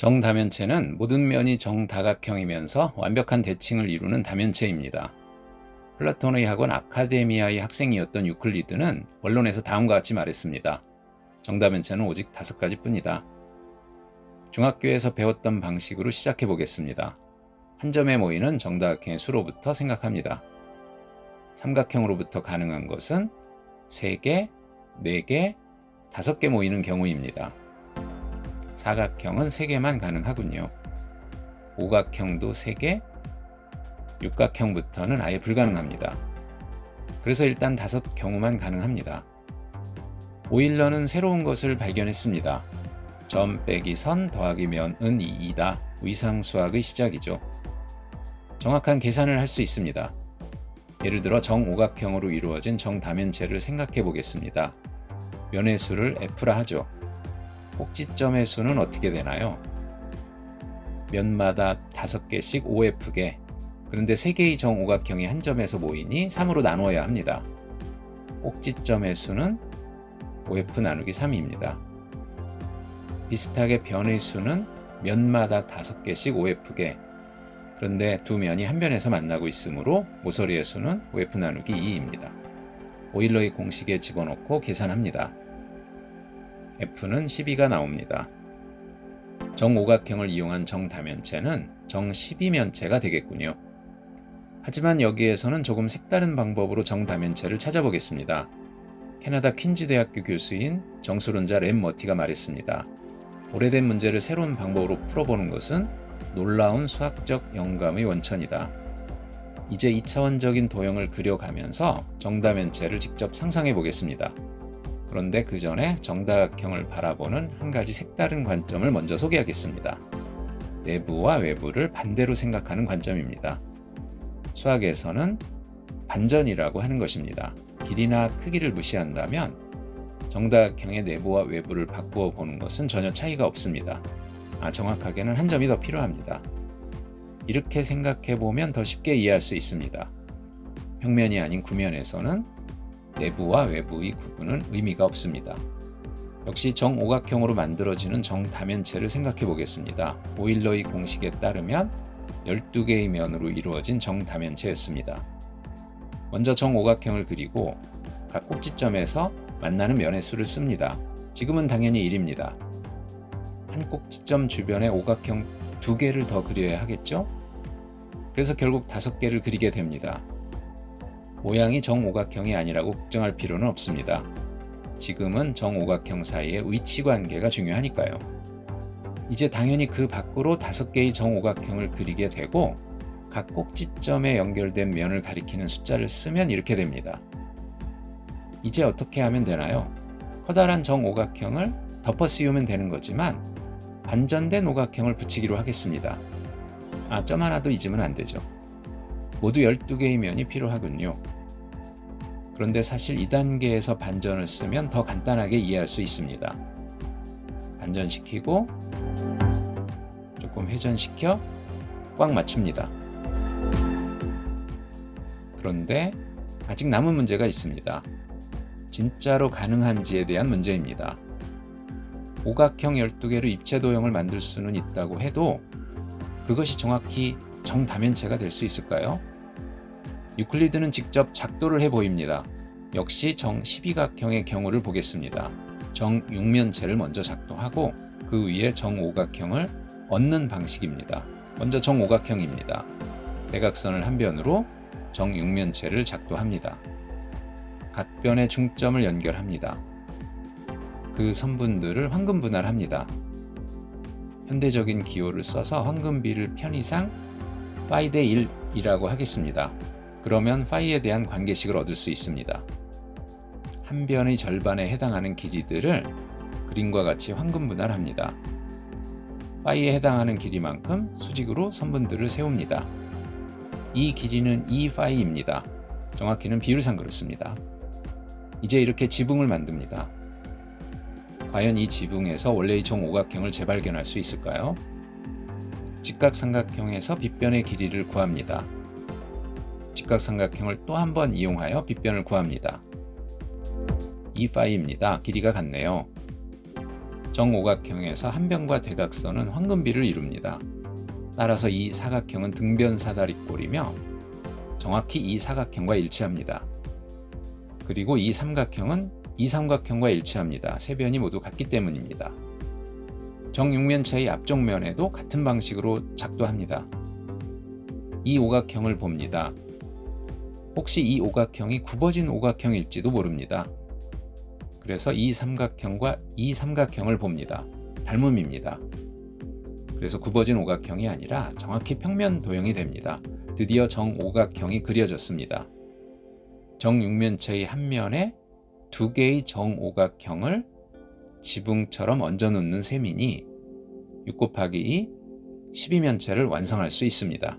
정다면체는 모든 면이 정다각형이면서 완벽한 대칭을 이루는 다면체입니다. 플라톤의 학원 아카데미아의 학생이었던 유클리드는 원론에서 다음과 같이 말했습니다. 정다면체는 오직 5가지뿐이다. 중학교에서 배웠던 방식으로 시작해 보겠습니다. 한 점에 모이는 정다각형의 수로부터 생각합니다. 삼각형으로부터 가능한 것은 3개, 4개, 5개 모이는 경우입니다. 사각형은 3개만 가능하군요. 오각형도 3개, 육각형부터는 아예 불가능합니다. 그래서 일단 5경우만 가능합니다. 오일러는 새로운 것을 발견했습니다. 점 빼기 선 더하기 면은 2이다. 위상수학의 시작이죠. 정확한 계산을 할 수 있습니다. 예를 들어 정오각형으로 이루어진 정다면체를 생각해 보겠습니다. 면의 수를 F라 하죠. 꼭지점의 수는 어떻게 되나요? 면마다 5개씩 5F개. 그런데 3개의 정오각형이 한 점에서 모이니 3으로 나누어야 합니다. 꼭지점의 수는 5F 나누기 3입니다. 비슷하게 변의 수는 면마다 5개씩 5F개. 그런데 두 면이 한 변에서 만나고 있으므로 모서리의 수는 5F 나누기 2입니다. 오일러의 공식에 집어넣고 계산합니다. F는 12가 나옵니다. 정오각형을 이용한 정다면체는 정12면체가 되겠군요. 하지만 여기에서는 조금 색다른 방법으로 정다면체를 찾아보겠습니다. 캐나다 퀸즈 대학교 교수인 정수론자 랩 머티가 말했습니다. 오래된 문제를 새로운 방법으로 풀어보는 것은 놀라운 수학적 영감의 원천이다. 이제 2차원적인 도형을 그려가면서 정다면체를 직접 상상해 보겠습니다. 그런데 그 전에 정다각형을 바라보는 한 가지 색다른 관점을 먼저 소개하겠습니다. 내부와 외부를 반대로 생각하는 관점입니다. 수학에서는 반전이라고 하는 것입니다. 길이나 크기를 무시한다면 정다각형의 내부와 외부를 바꾸어 보는 것은 전혀 차이가 없습니다. 정확하게는 한 점이 더 필요합니다. 이렇게 생각해 보면 더 쉽게 이해할 수 있습니다. 평면이 아닌 구면에서는 내부와 외부의 구분은 의미가 없습니다. 역시 정오각형으로 만들어지는 정다면체를 생각해 보겠습니다. 오일러의 공식에 따르면 12개의 면으로 이루어진 정다면체였습니다. 먼저 정오각형을 그리고 각 꼭지점에서 만나는 면의 수를 씁니다. 지금은 당연히 1입니다. 한 꼭지점 주변에 오각형 2개를 더 그려야 하겠죠? 그래서 결국 5개를 그리게 됩니다. 모양이 정오각형이 아니라고 걱정할 필요는 없습니다. 지금은 정오각형 사이의 위치 관계가 중요하니까요. 이제 당연히 그 밖으로 5개의 정오각형을 그리게 되고 각 꼭지점에 연결된 면을 가리키는 숫자를 쓰면 이렇게 됩니다. 이제 어떻게 하면 되나요? 커다란 정오각형을 덮어 씌우면 되는 거지만 반전된 오각형을 붙이기로 하겠습니다. 점 하나도 잊으면 안 되죠. 모두 12개의 면이 필요하군요. 그런데 사실 2단계에서 반전을 쓰면 더 간단하게 이해할 수 있습니다. 반전시키고 조금 회전시켜 꽉 맞춥니다. 그런데 아직 남은 문제가 있습니다. 진짜로 가능한지에 대한 문제입니다. 오각형 12개로 입체 도형을 만들 수는 있다고 해도 그것이 정확히 정다면체가 될 수 있을까요? 유클리드는 직접 작도를 해 보입니다. 역시 정12각형의 경우를 보겠습니다. 정6면체를 먼저 작도하고 그 위에 정오각형을 얹는 방식입니다. 먼저 정오각형입니다. 대각선을 한 변으로 정6면체를 작도합니다. 각 변의 중점을 연결합니다. 그 선분들을 황금 분할합니다. 현대적인 기호를 써서 황금비를 편의상 파이 대 1이라고 하겠습니다. 그러면 파이에 대한 관계식을 얻을 수 있습니다. 한 변의 절반에 해당하는 길이들을 그림과 같이 황금 분할합니다. 파이에 해당하는 길이만큼 수직으로 선분들을 세웁니다. 이 길이는 2파이입니다. 정확히는 비율상 그렇습니다. 이제 이렇게 지붕을 만듭니다. 과연 이 지붕에서 원래의 정오각형을 재발견할 수 있을까요? 직각삼각형에서 빗변의 길이를 구합니다. 직각삼각형을 또 한 번 이용하여 빗변을 구합니다. 2파이입니다. 길이가 같네요. 정오각형에서 한 변과 대각선은 황금비를 이룹니다. 따라서 이 사각형은 등변 사다리꼴이며 정확히 이 사각형과 일치합니다. 그리고 이 삼각형은 이 삼각형과 일치합니다. 세 변이 모두 같기 때문입니다. 정육면체의 앞쪽 면에도 같은 방식으로 작도합니다. 이 오각형을 봅니다. 혹시 이 오각형이 굽어진 오각형일지도 모릅니다. 그래서 이 삼각형과 이 삼각형을 봅니다. 닮음입니다. 그래서 굽어진 오각형이 아니라 정확히 평면 도형이 됩니다. 드디어 정오각형이 그려졌습니다. 정육면체의 한 면에 두 개의 정오각형을 지붕처럼 얹어 놓는 셈이니 6 곱하기 2, 12면체를 완성할 수 있습니다.